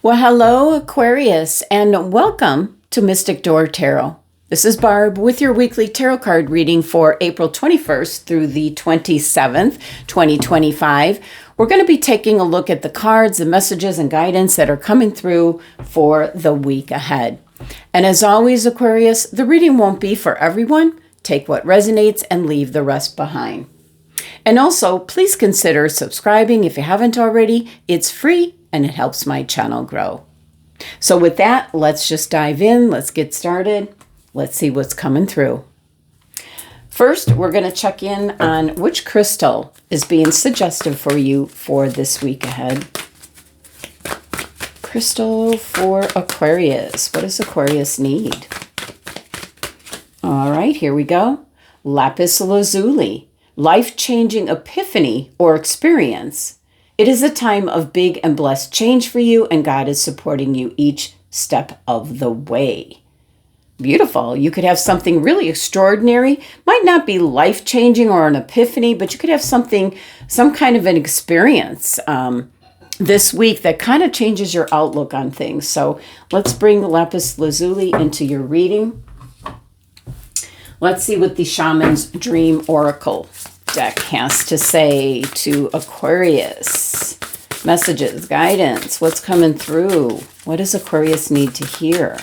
Well, hello, Aquarius, and welcome to Mystic Door Tarot. This is Barb with your weekly tarot card reading for April 21st through the 27th, 2025. We're going to be taking a look at the cards, the messages, and guidance that are coming through for the week ahead. And as always, Aquarius, the reading won't be for everyone. Take what resonates and leave the rest behind. And also, please consider subscribing if you haven't already. It's free and it helps my channel grow. So with that, let's just dive in. Let's get started. Let's see what's coming through. First, we're going to check in on which crystal is being suggestive for you for this week ahead. Crystal for Aquarius. What does Aquarius need? All right, here we go. Lapis lazuli. Life-changing epiphany or experience. It is a time of big and blessed change for you, and God is supporting you each step of the way. Beautiful. You could have something really extraordinary. Might not be life-changing or an epiphany, but you could have some kind of an experience this week that kind of changes your outlook on things. So let's bring the lapis lazuli into your reading. Let's see what the Shaman's Dream Oracle deck has to say to Aquarius. Messages, guidance, what's coming through? What does Aquarius need to hear?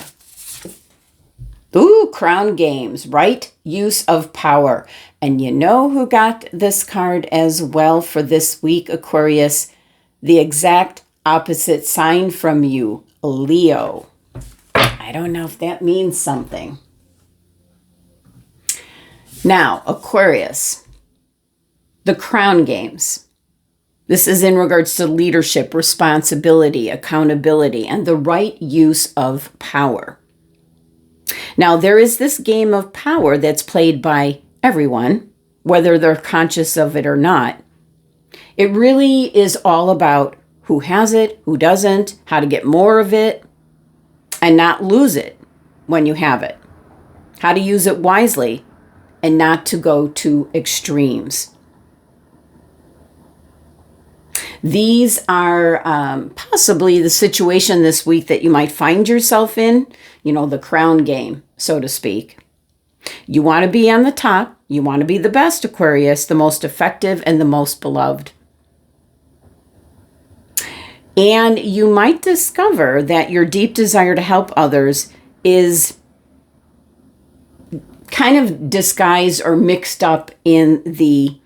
Ooh, Crown Games, right use of power. And you know who got this card as well for this week, Aquarius? The exact opposite sign from you, Leo. I don't know if that means something. Now, Aquarius, the Crown Games. This is in regards to leadership, responsibility, accountability, and the right use of power. Now, there is this game of power that's played by everyone, whether they're conscious of it or not. It really is all about who has it, who doesn't, how to get more of it, and not lose it when you have it. How to use it wisely and not to go to extremes. These are possibly the situation this week that you might find yourself in, the crown game, so to speak. You want to be on the top. You want to be the best, Aquarius, the most effective and the most beloved. And you might discover that your deep desire to help others is kind of disguised or mixed up in the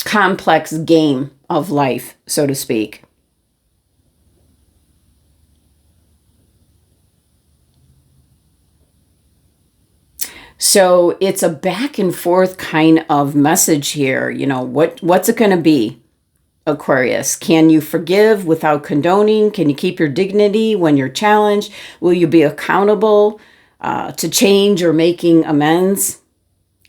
complex game of life, so to speak. So it's a back and forth kind of message here. What's it going to be, Aquarius? Can you forgive without condoning? Can you keep your dignity when you're challenged? Will you be accountable to change or making amends?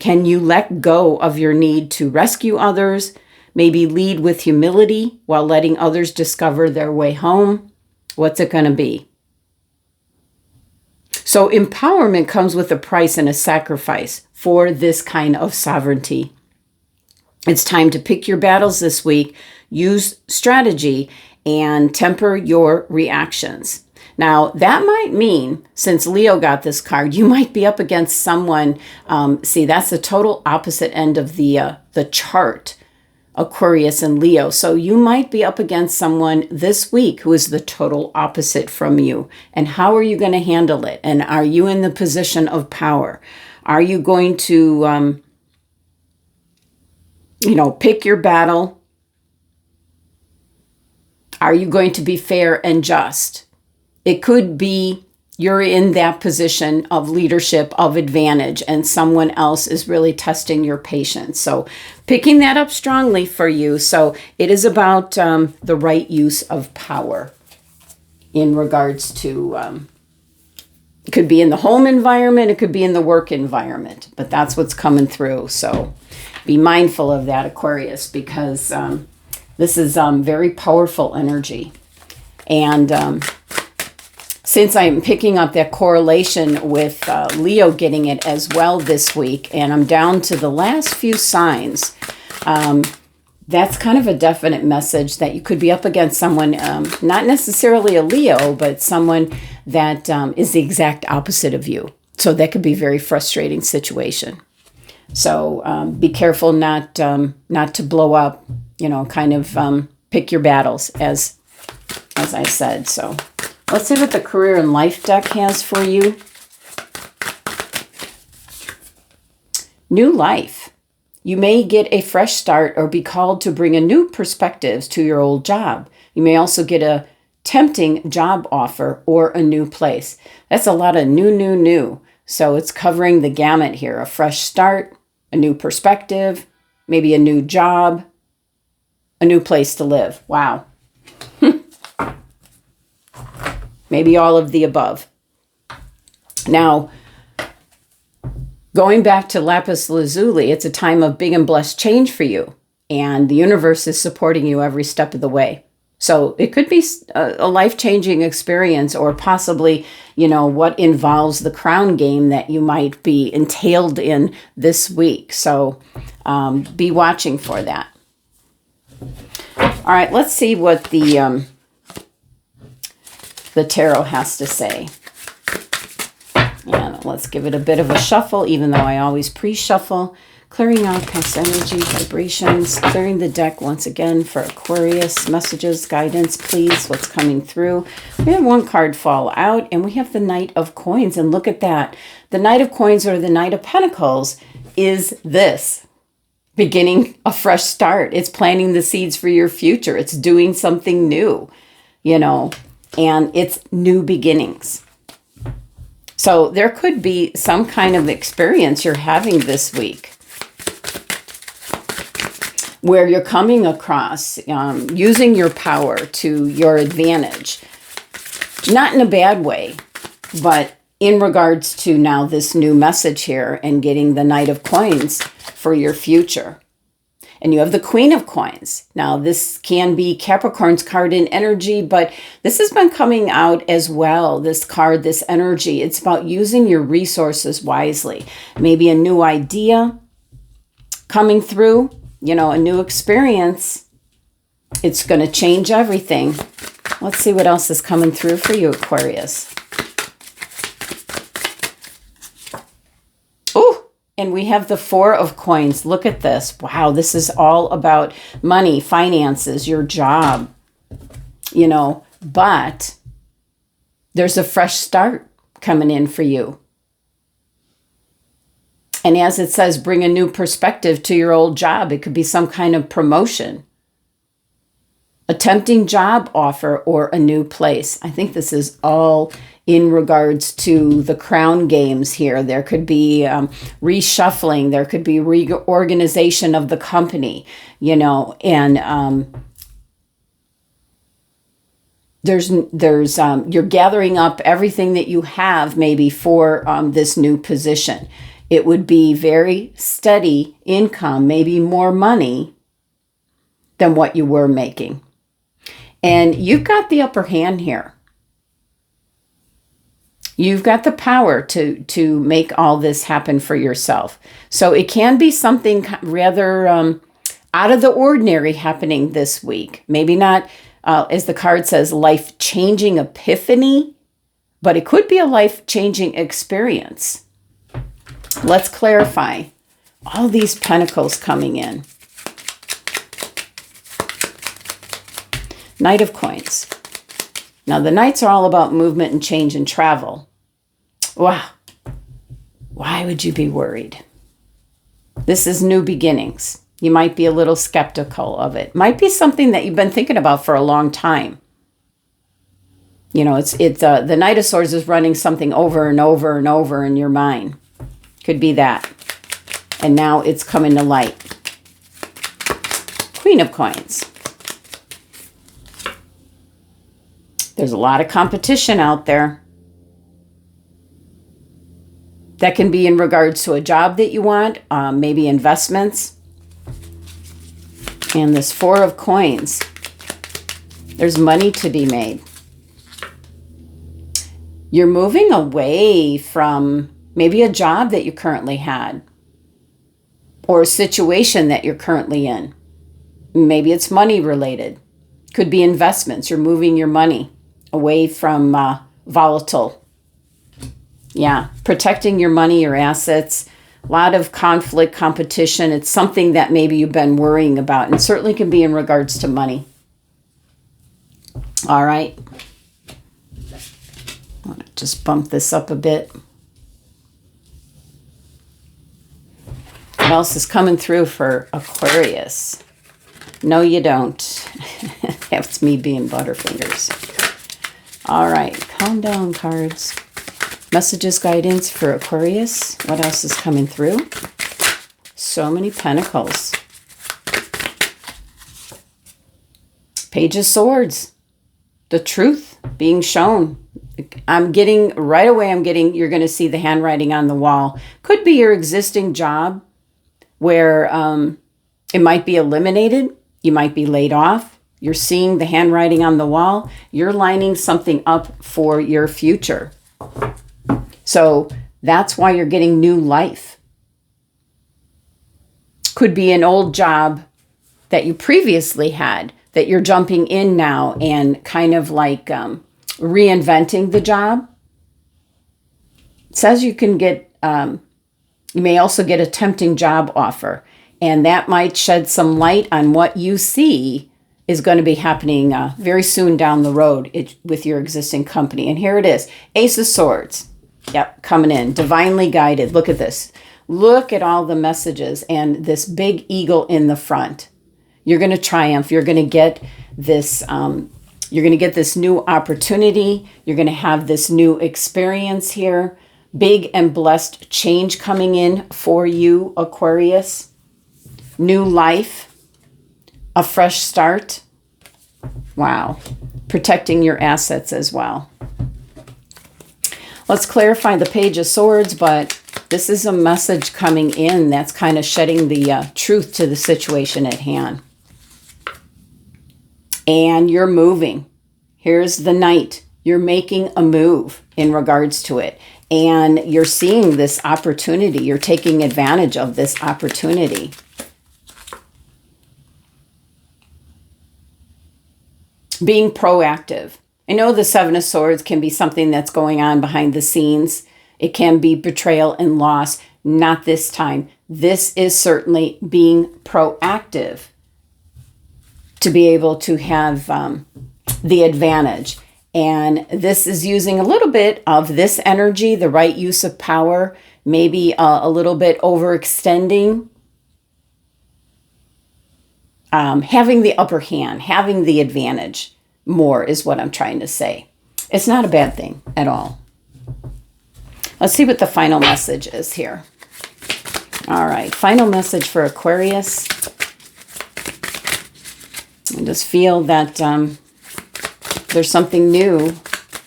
Can you let go of your need to rescue others? Maybe lead with humility while letting others discover their way home? What's it going to be? So empowerment comes with a price and a sacrifice for this kind of sovereignty. It's time to pick your battles this week, use strategy, and temper your reactions. Now, that might mean, since Leo got this card, you might be up against someone. See, that's the total opposite end of the chart, Aquarius and Leo. So you might be up against someone this week who is the total opposite from you. And how are you going to handle it? And are you in the position of power? Are you going to, pick your battle? Are you going to be fair and just? It could be you're in that position of leadership, of advantage, and someone else is really testing your patience. So picking that up strongly for you. So it is about the right use of power in regards to, it could be in the home environment, it could be in the work environment, but that's what's coming through. So be mindful of that, Aquarius, because this is very powerful energy. And since I'm picking up that correlation with Leo getting it as well this week, and I'm down to the last few signs, that's kind of a definite message that you could be up against someone, not necessarily a Leo, but someone that is the exact opposite of you. So that could be a very frustrating situation. So be careful not to blow up, kind of pick your battles, as I said. So let's see what the career and life deck has for you. New life. You may get a fresh start or be called to bring a new perspectives to your old job. You may also get a tempting job offer or a new place. That's a lot of new. So it's covering the gamut here. A fresh start, a new perspective, maybe a new job, a new place to live. Wow. Maybe all of the above. Now, going back to lapis lazuli, it's a time of big and blessed change for you. And the universe is supporting you every step of the way. So it could be a life-changing experience, or possibly, what involves the crown game that you might be entailed in this week. So be watching for that. All right, let's see what the tarot has to say. And let's give it a bit of a shuffle, even though I always pre-shuffle. Clearing out past energy, vibrations, clearing the deck once again for Aquarius. Messages, guidance, please, what's coming through. We have one card fall out, and we have the Knight of Coins. And look at that. The Knight of Coins, or the Knight of Pentacles, is this. Beginning a fresh start. It's planting the seeds for your future. It's doing something new, and it's new beginnings. So there could be some kind of experience you're having this week where you're coming across using your power to your advantage. Not in a bad way, but in regards to now this new message here and getting the Knight of Coins for your future. And you have the Queen of Coins. Now, this can be Capricorn's card in energy, but this has been coming out as well, this card, this energy. It's about using your resources wisely. Maybe a new idea coming through, a new experience. It's going to change everything. Let's see what else is coming through for you, Aquarius. And we have the Four of Coins. Look at this. Wow, this is all about money, finances, your job, but there's a fresh start coming in for you. And as it says, bring a new perspective to your old job. It could be some kind of promotion, a tempting job offer, or a new place. I think this is all in regards to the crown games here. There could be reshuffling. There could be reorganization of the company, and there's you're gathering up everything that you have maybe for this new position. It would be very steady income, maybe more money than what you were making. And you've got the upper hand here. You've got the power to make all this happen for yourself. So it can be something rather out of the ordinary happening this week. Maybe not, as the card says, life-changing epiphany, but it could be a life-changing experience. Let's clarify. All these pentacles coming in. Knight of Coins. Now, the Knights are all about movement and change and travel. Wow. Why would you be worried? This is new beginnings. You might be a little skeptical of it. Might be something that you've been thinking about for a long time. It's the Knight of Swords is running something over and over and over in your mind. Could be that. And now it's coming to light. Queen of Coins. There's a lot of competition out there. That can be in regards to a job that you want, maybe investments. And this Four of Coins. There's money to be made. You're moving away from maybe a job that you currently had, or a situation that you're currently in. Maybe it's money related. Could be investments. You're moving your money away from volatile. Yeah, protecting your money, your assets. A lot of conflict, competition. It's something that maybe you've been worrying about, and certainly can be in regards to money. All right. I want to just bump this up a bit. What else is coming through for Aquarius? No, you don't. That's me being Butterfingers. All right, calm down, cards. Messages, guidance for Aquarius. What else is coming through? So many pentacles. Page of Swords. The truth being shown. I'm getting, right away, you're going to see the handwriting on the wall. Could be your existing job where it might be eliminated. You might be laid off. You're seeing the handwriting on the wall. You're lining something up for your future. So that's why you're getting new life. Could be an old job that you previously had that you're jumping in now and kind of like reinventing the job. It says you can get, you may also get a tempting job offer, and that might shed some light on what you see is going to be happening very soon down the road with your existing company. And here it is, Ace of Swords. Yep, coming in, divinely guided. Look at this. Look at all the messages and this big eagle in the front. You're going to triumph. You're going to get this. You're going to get this new opportunity. You're going to have this new experience here. Big and blessed change coming in for you, Aquarius. New life. A fresh start. Wow. Protecting your assets as well. Let's clarify the Page of Swords, but this is a message coming in that's kind of shedding the truth to the situation at hand. And you're moving. Here's the Knight. You're making a move in regards to it. And you're seeing this opportunity. You're taking advantage of this opportunity. Being proactive. I know the Seven of Swords can be something that's going on behind the scenes. It can be betrayal and loss. Not this time. This is certainly being proactive to be able to have the advantage. And this is using a little bit of this energy, the right use of power, maybe a little bit overextending. Having the upper hand, having the advantage more is what I'm trying to say. It's not a bad thing at all. Let's see what the final message is here. All right, final message for Aquarius. I just feel that there's something new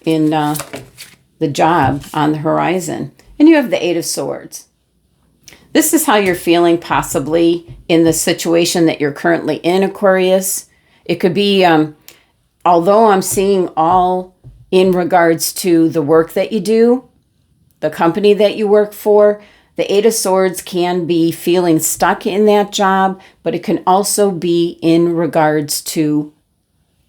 in the job on the horizon. And you have the Eight of Swords. This is how you're feeling possibly in the situation that you're currently in, Aquarius. It could be, although I'm seeing all in regards to the work that you do, the company that you work for, the Eight of Swords can be feeling stuck in that job, but it can also be in regards to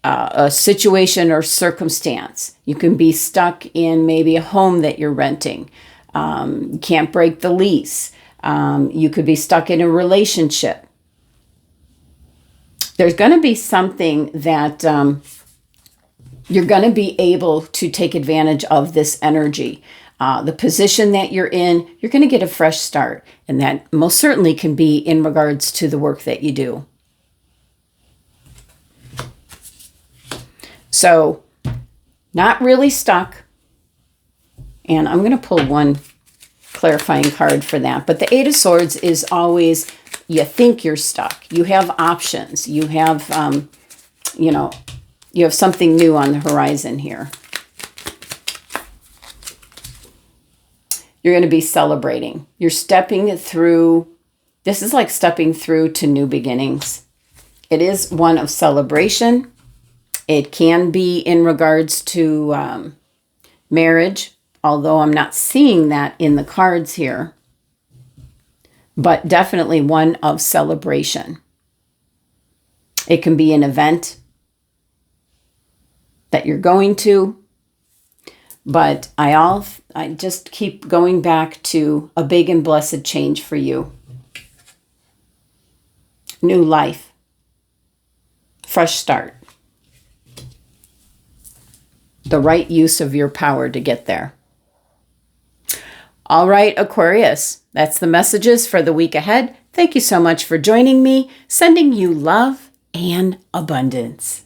a situation or circumstance. You can be stuck in maybe a home that you're renting. You can't break the lease. You could be stuck in a relationship. There's going to be something that you're going to be able to take advantage of this energy. The position that you're in, you're going to get a fresh start. And that most certainly can be in regards to the work that you do. So, not really stuck. And I'm going to pull one clarifying card for that. But the Eight of Swords is always, you think you're stuck. You have options. You have, you have something new on the horizon here. You're going to be celebrating. You're stepping through, this is like stepping through to new beginnings. It is one of celebration. It can be in regards to marriage, although I'm not seeing that in the cards here. But definitely one of celebration. It can be an event that you're going to. But I just keep going back to a big and blessed change for you. New life. Fresh start. The right use of your power to get there. All right, Aquarius, that's the messages for the week ahead. Thank you so much for joining me. Sending you love and abundance.